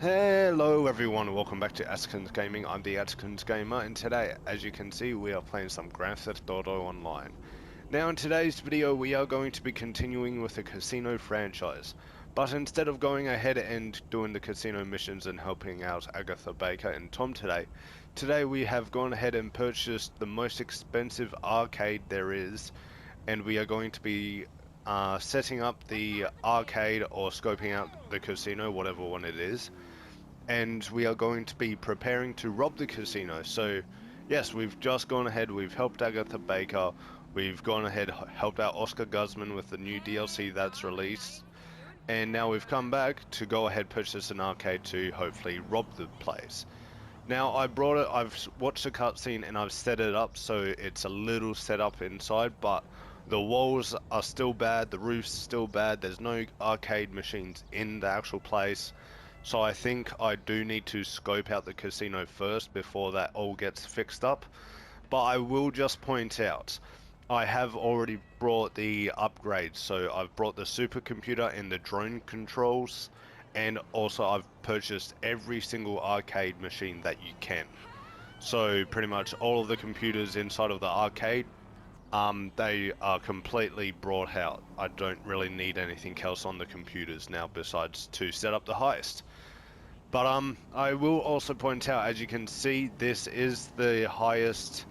Hello everyone, welcome back to AtkinsGaming. I'm the Atkins Gamer, and today, as you can see, we are playing some Grand Theft Auto Online. Now in today's video, we are going to be continuing with the casino franchise. But instead of going ahead and doing the casino missions and helping out Agatha Baker and Tom today we have gone ahead and purchased the most expensive arcade there is, and we are going to be setting up the arcade or scoping out the casino, whatever one it is. And we are going to be preparing to rob the casino. So yes, we've just gone ahead, we've helped Agatha Baker, we've gone ahead, helped out Oscar Guzman with the new DLC that's released, and now we've come back to go ahead purchase an arcade to hopefully rob the place. Now I've watched the cutscene and I've set it up so it's a little set up inside, but the walls are still bad, the roof's still bad, there's no arcade machines in the actual place. So I think I do need to scope out the casino first before that all gets fixed up. But I will just point out, I have already brought the upgrades. So I've brought the supercomputer and the drone controls, and also I've purchased every single arcade machine that you can. So pretty much all of the computers inside of the arcade, they are completely brought out. I don't really need anything else on the computers now besides to set up the heist. But I will also point out, as you can see, this is the highest,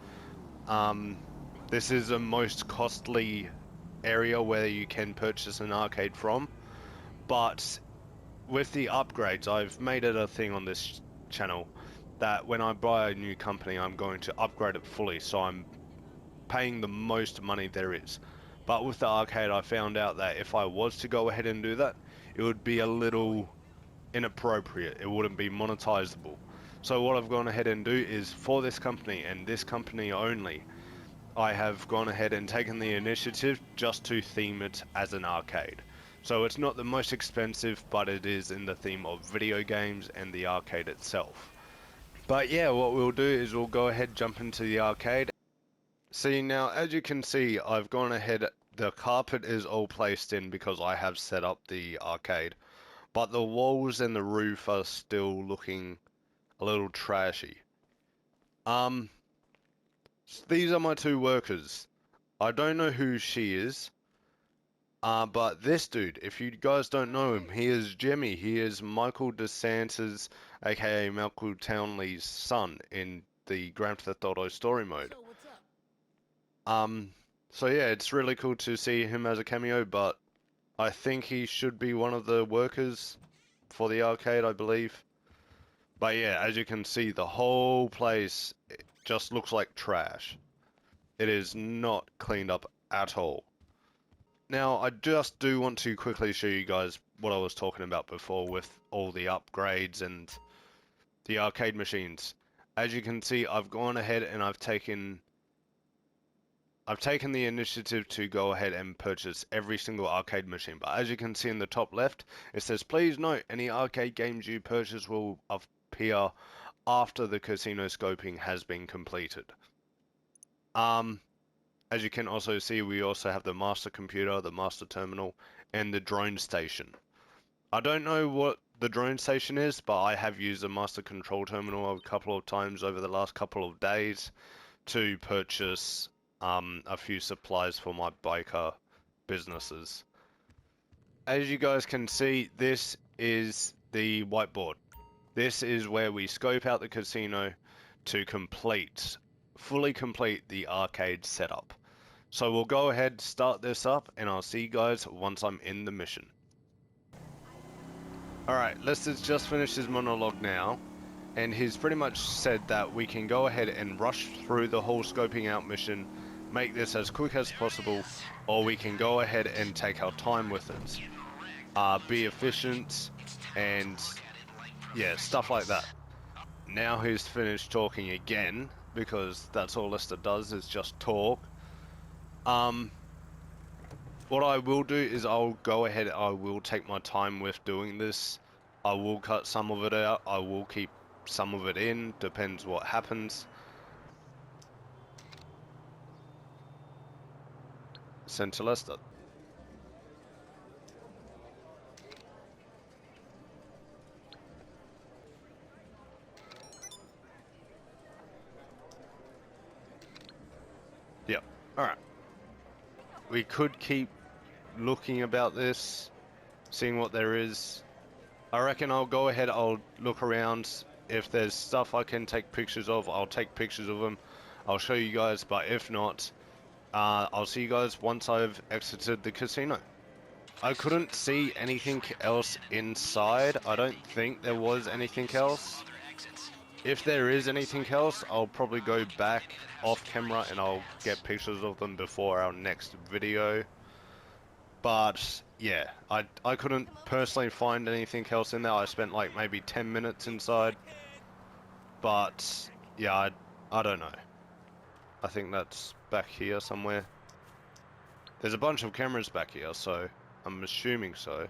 this is the most costly area where you can purchase an arcade from. But with the upgrades, I've made it a thing on this channel that when I buy a new company, I'm going to upgrade it fully, so I'm paying the most money there is. But with the arcade, I found out that if I was to go ahead and do that, it would be a little inappropriate. It wouldn't be monetizable. So what I've gone ahead and do is, for this company and this company only, I have gone ahead and taken the initiative just to theme it as an arcade. So it's not the most expensive, but it is in the theme of video games and the arcade itself. But yeah, what we'll do is we'll go ahead, jump into the arcade. See, now as you can see, I've gone ahead, the carpet is all placed in because I have set up the arcade. But the walls and the roof are still looking a little trashy. These are my two workers. I don't know who she is. But this dude, if you guys don't know him, he is Jimmy. He is Michael DeSantis, aka Michael Townley's son in the Grand Theft Auto story mode. So yeah, it's really cool to see him as a cameo, but I think he should be one of the workers for the arcade, I believe. But yeah, as you can see, the whole place just looks like trash. It is not cleaned up at all. Now, I just do want to quickly show you guys what I was talking about before with all the upgrades and the arcade machines. As you can see, I've gone ahead and I've taken the initiative to go ahead and purchase every single arcade machine. But as you can see in the top left, it says, please note, any arcade games you purchase will appear after the casino scoping has been completed. As you can also see, we also have the master computer, the master terminal, and the drone station. I don't know what the drone station is, but I have used the master control terminal a couple of times over the last couple of days to purchase a few supplies for my biker businesses. As you guys can see, this is the whiteboard. This is where we scope out the casino to fully complete the arcade setup. So we'll go ahead, start this up, and I'll see you guys once I'm in the mission. Alright, Lester's just finished his monologue now, and he's pretty much said that we can go ahead and rush through the whole scoping out mission, make this as quick as possible, or we can go ahead and take our time with it. Be efficient, and yeah, stuff like that. Now he's finished talking again, because that's all Lester does is just talk. What I will do is I'll go ahead, I will take my time with doing this. I will cut some of it out, I will keep some of it in, depends what happens. Send to Lester. Alright. We could keep looking about this, seeing what there is. I reckon I'll go ahead, I'll look around. If there's stuff I can take pictures of, I'll take pictures of them. I'll show you guys, but if not, I'll see you guys once I've exited the casino. I couldn't see anything else inside. I don't think there was anything else. If there is anything else, I'll probably go back off camera and I'll get pictures of them before our next video. But yeah, I couldn't personally find anything else in there. I spent like maybe 10 minutes inside. But yeah, I don't know. I think that's back here somewhere. There's a bunch of cameras back here, so I'm assuming so.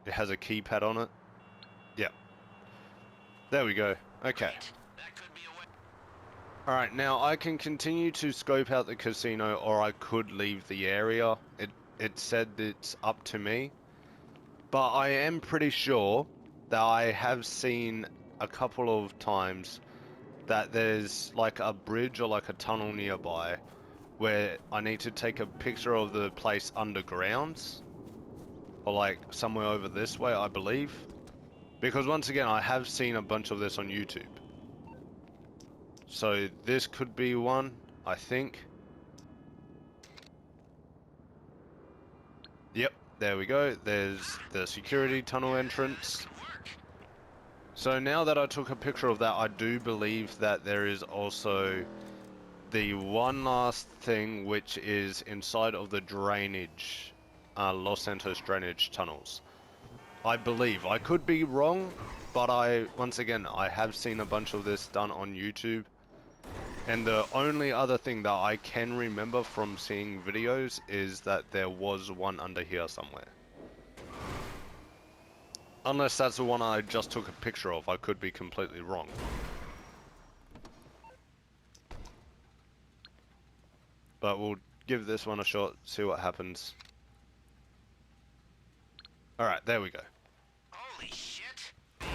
It has a keypad on it. Yep. There we go. Okay. Alright, now I can continue to scope out the casino, or I could leave the area. It said it's up to me. But I am pretty sure that I have seen a couple of times that there's like a bridge or like a tunnel nearby where I need to take a picture of the place underground, or like somewhere over this way, I believe. Because once again, I have seen a bunch of this on YouTube. So this could be one, I think. Yep, there we go. There's the security tunnel entrance. So now that I took a picture of that, I do believe that there is also the one last thing, which is inside of the drainage, Los Santos drainage tunnels. I believe. I could be wrong, but once again, I have seen a bunch of this done on YouTube. And the only other thing that I can remember from seeing videos is that there was one under here somewhere. Unless that's the one I just took a picture of, I could be completely wrong. But we'll give this one a shot, see what happens. Alright, there we go. Holy shit! Man,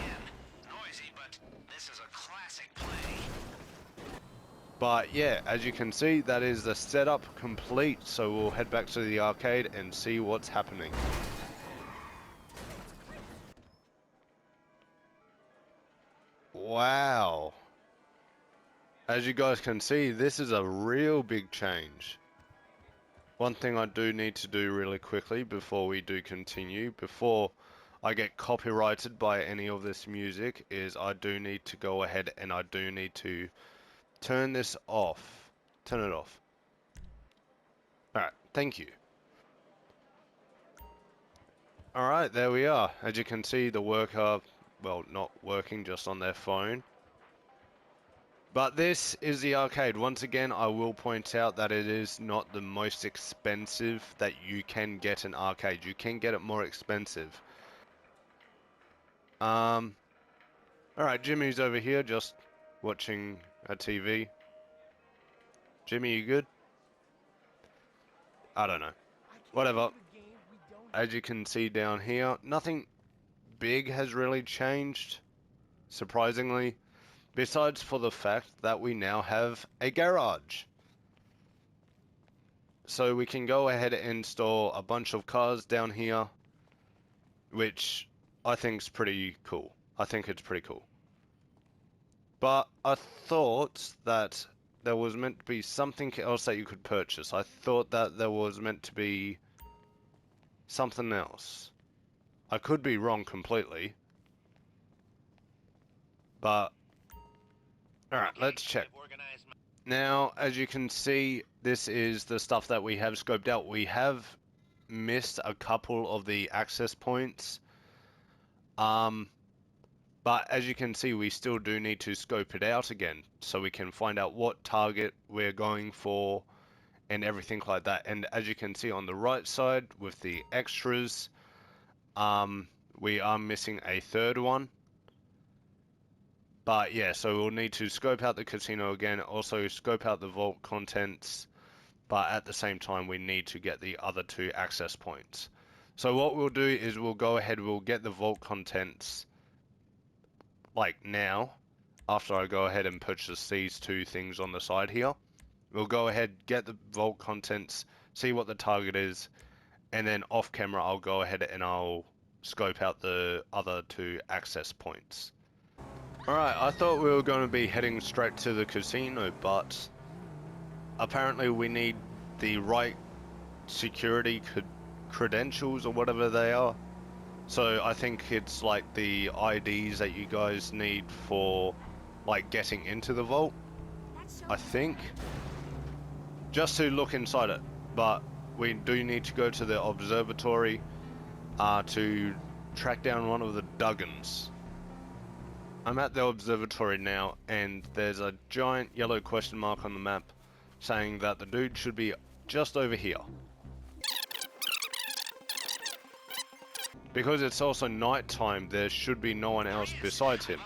noisy, but this is a classic play. But yeah, as you can see, that is the setup complete, so we'll head back to the arcade and see what's happening. Wow. As you guys can see, this is a real big change. One thing I do need to do really quickly before we do continue, before I get copyrighted by any of this music, is I do need to go ahead and I do need to turn this off. Turn it off. Alright, thank you. Alright, there we are. As you can see, the worker, well, not working, just on their phone. But this is the arcade. Once again, I will point out that it is not the most expensive that you can get an arcade. You can get it more expensive. Alright, Jimmy's over here just watching a TV. Jimmy, you good? I don't know. Whatever. As you can see down here, nothing big has really changed, surprisingly. Besides for the fact that we now have a garage. So we can go ahead and store a bunch of cars down here, which I think is pretty cool. I think it's pretty cool. But I thought that there was meant to be something else that you could purchase. I thought that there was meant to be something else. I could be wrong completely. But alright, let's check. Now, as you can see, this is the stuff that we have scoped out. We have missed a couple of the access points. But as you can see, we still do need to scope it out again, so we can find out what target we're going for and everything like that. And as you can see on the right side with the extras, we are missing a third one. But yeah, so we'll need to scope out the casino again, also scope out the vault contents, but at the same time we need to get the other two access points. So what we'll do is we'll go ahead, we'll get the vault contents like now, after I go ahead and purchase these two things on the side here. We'll go ahead, get the vault contents, see what the target is, and then off camera I'll go ahead and I'll scope out the other two access points. Alright, I thought we were going to be heading straight to the casino, but apparently we need the right security credentials or whatever they are. So I think it's like the IDs that you guys need for like getting into the vault, I think, just to look inside it. But we do need to go to the observatory to track down one of the Duggans. I'm at the observatory now, and there's a giant yellow question mark on the map saying that the dude should be just over here. Because it's also night time, there should be no one else besides him.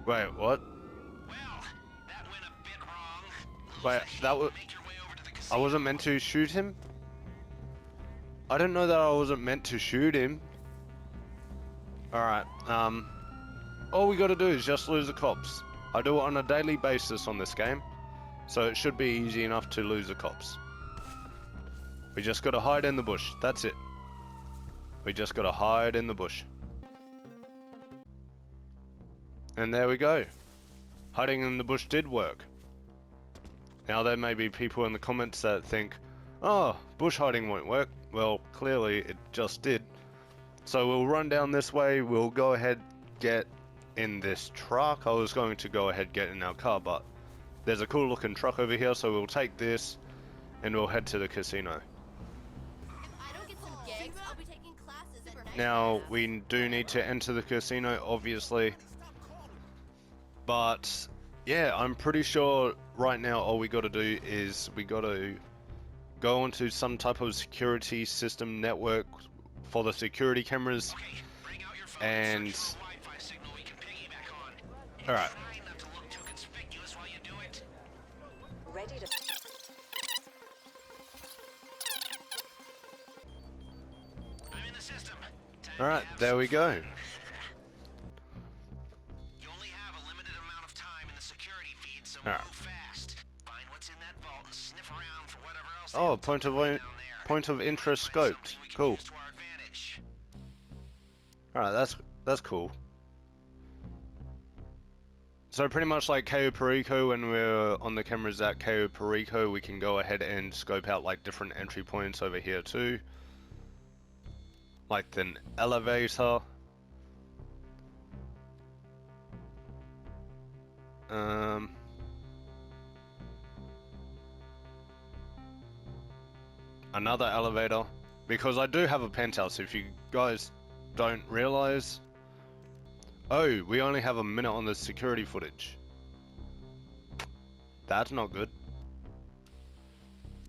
Wait, what? Well, that went a bit wrong. Wait, that was... I wasn't meant to shoot him? I didn't know that I wasn't meant to shoot him. Alright, all we gotta do is just lose the cops. I do it on a daily basis on this game, so it should be easy enough to lose the cops. We just gotta hide in the bush, that's it. We just gotta hide in the bush. And there we go. Hiding in the bush did work. Now there may be people in the comments that think, oh, bush hiding won't work. Well, clearly it just did. So we'll run down this way, we'll go ahead, get in this truck. I was going to go ahead get in our car, but there's a cool looking truck over here, so we'll take this and we'll head to the casino. Now, we do need to enter the casino, obviously. But, yeah, I'm pretty sure right now all we gotta do is we gotta go onto some type of security system network for the security cameras, and alright. Alright, there we go. You only have a limited amount of time in the security feed, so Alright. move fast. Find what's in that vault and sniff around for whatever else. Oh, point of interest scoped. Cool. Alright, that's cool. So pretty much like Cayo Perico, when we're on the cameras at Cayo Perico, we can go ahead and scope out like different entry points over here too. Like an elevator. Another elevator, because I do have a penthouse, if you guys don't realize. Oh, we only have a minute on the security footage. That's not good.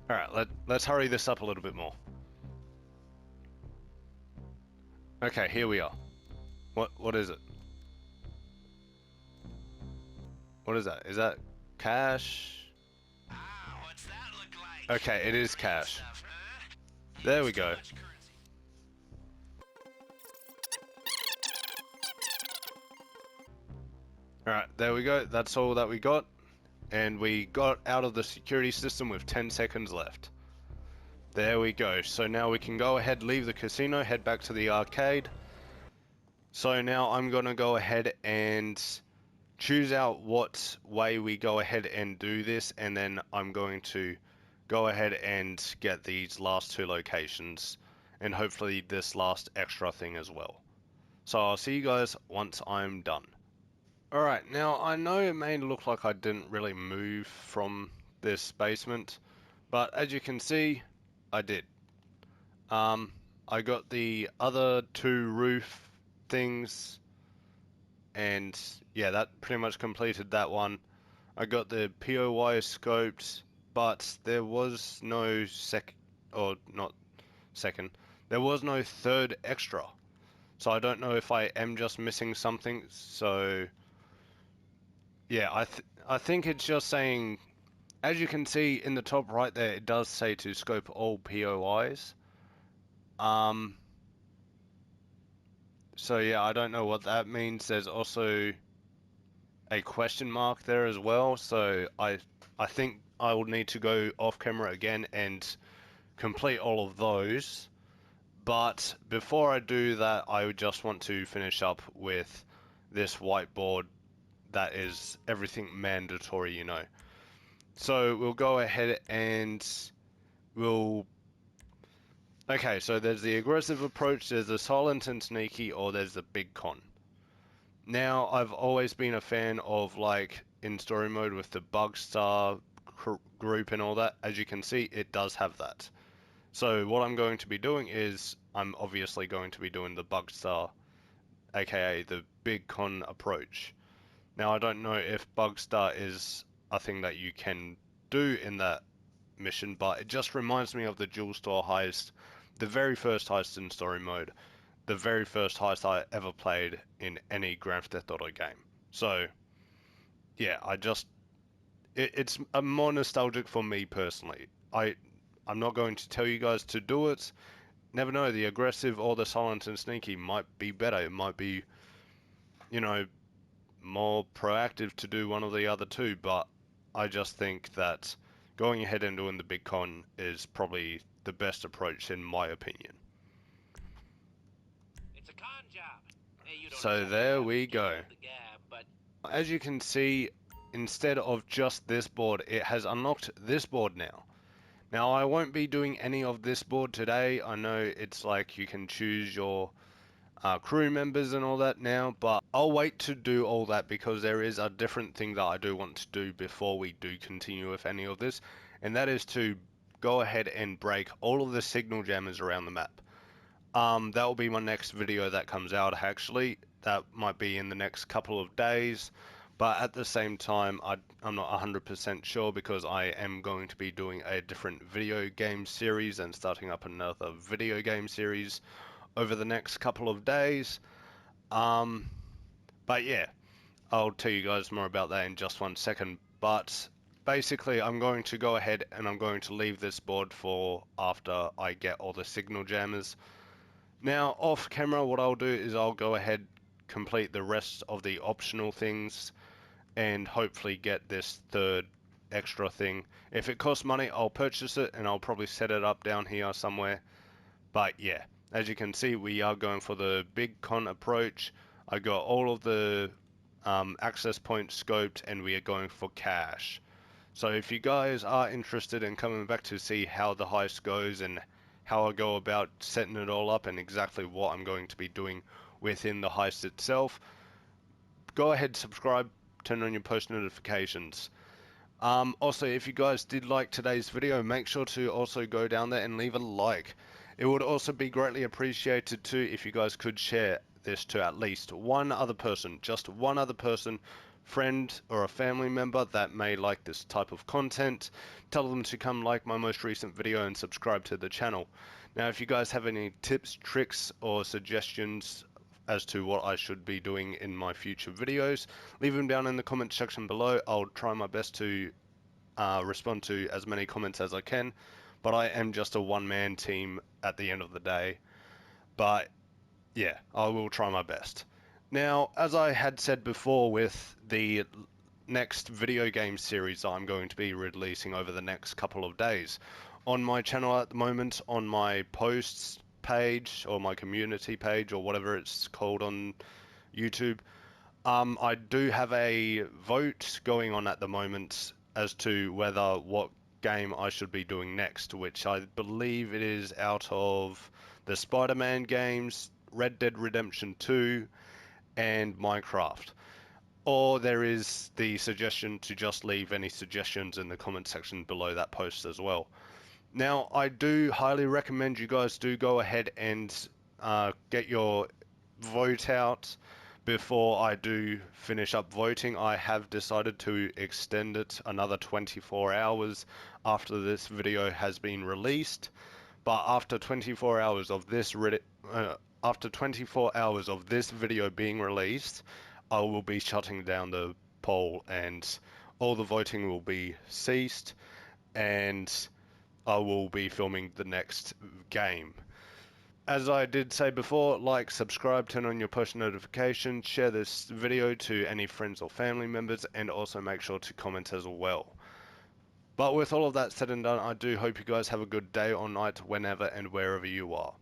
Alright, let's hurry this up a little bit more. Okay, here we are. What is it? What is that? Is that cash? What's that look like? Okay, it is cash. There we go. Alright, there we go. That's all that we got. And we got out of the security system with 10 seconds left. There we go. So now we can go ahead, leave the casino, head back to the arcade. So now I'm gonna go ahead and choose out what way we go ahead and do this, and then I'm going to go ahead and get these last two locations, and hopefully this last extra thing as well. So I'll see you guys once I'm done. Alright, now I know it may look like I didn't really move from this basement, but as you can see, I did. I got the other two roof things, and yeah, that pretty much completed that one. I got the POI scoped, but there was no there was no third extra. So I don't know if I am just missing something, so Yeah, I think it's just saying, as you can see in the top right there, it does say to scope all POIs. Um, so yeah, I don't know what that means. There's also a question mark there as well. So I think I will need to go off camera again and complete all of those. But before I do that, I would just want to finish up with this whiteboard that is everything mandatory, you know. So we'll go ahead and we'll... Okay, so there's the aggressive approach, there's the silent and sneaky, or there's the big con. Now, I've always been a fan of, like, in story mode with the bug star group and all that. As you can see, it does have that. So what I'm going to be doing is, I'm obviously going to be doing the bug star, aka the big con approach. Now, I don't know if bug star is a thing that you can do in that mission, but it just reminds me of the jewel store heist, the very first heist in story mode, the very first heist I ever played in any Grand Theft Auto game. So yeah, it's a more nostalgic for me personally. I'm not going to tell you guys to do it. Never know, the aggressive or the silent and sneaky might be better. It might be, you know, more proactive to do one or the other two, but I just think that going ahead and doing the big con is probably the best approach in my opinion. It's a con job. Hey, you don't So exactly there have to we go. give the gab, but As you can see, instead of just this board, it has unlocked this board now. Now I won't be doing any of this board today. I know it's like you can choose your crew members and all that now, but I'll wait to do all that because there is a different thing that I do want to do before we do continue with any of this, and that is to go ahead and break all of the signal jammers around the map. That will be my next video that comes out actually. That might be in the next couple of days, but at the same time, I'm not 100% sure because I am going to be doing a different video game series and starting up another video game series over the next couple of days. Um, but yeah, I'll tell you guys more about that in just 1 second. But basically, I'm going to go ahead and I'm going to leave this board for after I get all the signal jammers. Now, off camera, what I'll do is I'll go ahead, complete the rest of the optional things, and hopefully get this third extra thing. If it costs money, I'll purchase it, and I'll probably set it up down here somewhere. But yeah, as you can see, we are going for the big con approach. I got all of the access points scoped, and we are going for cash. So if you guys are interested in coming back to see how the heist goes and how I go about setting it all up and exactly what I'm going to be doing within the heist itself, go ahead, subscribe, turn on your post notifications. Also, if you guys did like today's video, make sure to also go down there and leave a like. It would also be greatly appreciated too if you guys could share this to at least one other person, just one other person, friend or a family member that may like this type of content. Tell them to come like my most recent video and subscribe to the channel. Now, if you guys have any tips, tricks, or suggestions as to what I should be doing in my future videos, leave them down in the comment section below. I'll try my best to respond to as many comments as I can, but I am just a one-man team at the end of the day. But yeah, I will try my best. Now, as I had said before with the next video game series I'm going to be releasing over the next couple of days, on my channel at the moment, on my posts page or my community page or whatever it's called on YouTube, I do have a vote going on at the moment as to whether what game I should be doing next, which I believe it is out of the Spider-Man games, Red Dead Redemption 2, and Minecraft. Or there is the suggestion to just leave any suggestions in the comment section below that post as well. Now, I do highly recommend you guys do go ahead and get your vote out before I do finish up voting. I have decided to extend it another 24 hours after this video has been released. But after 24 hours of this after 24 hours of this video being released, I will be shutting down the poll, and all the voting will be ceased, and I will be filming the next game. As I did say before, like, subscribe, turn on your push notifications, share this video to any friends or family members, and also make sure to comment as well. But with all of that said and done, I do hope you guys have a good day or night whenever and wherever you are.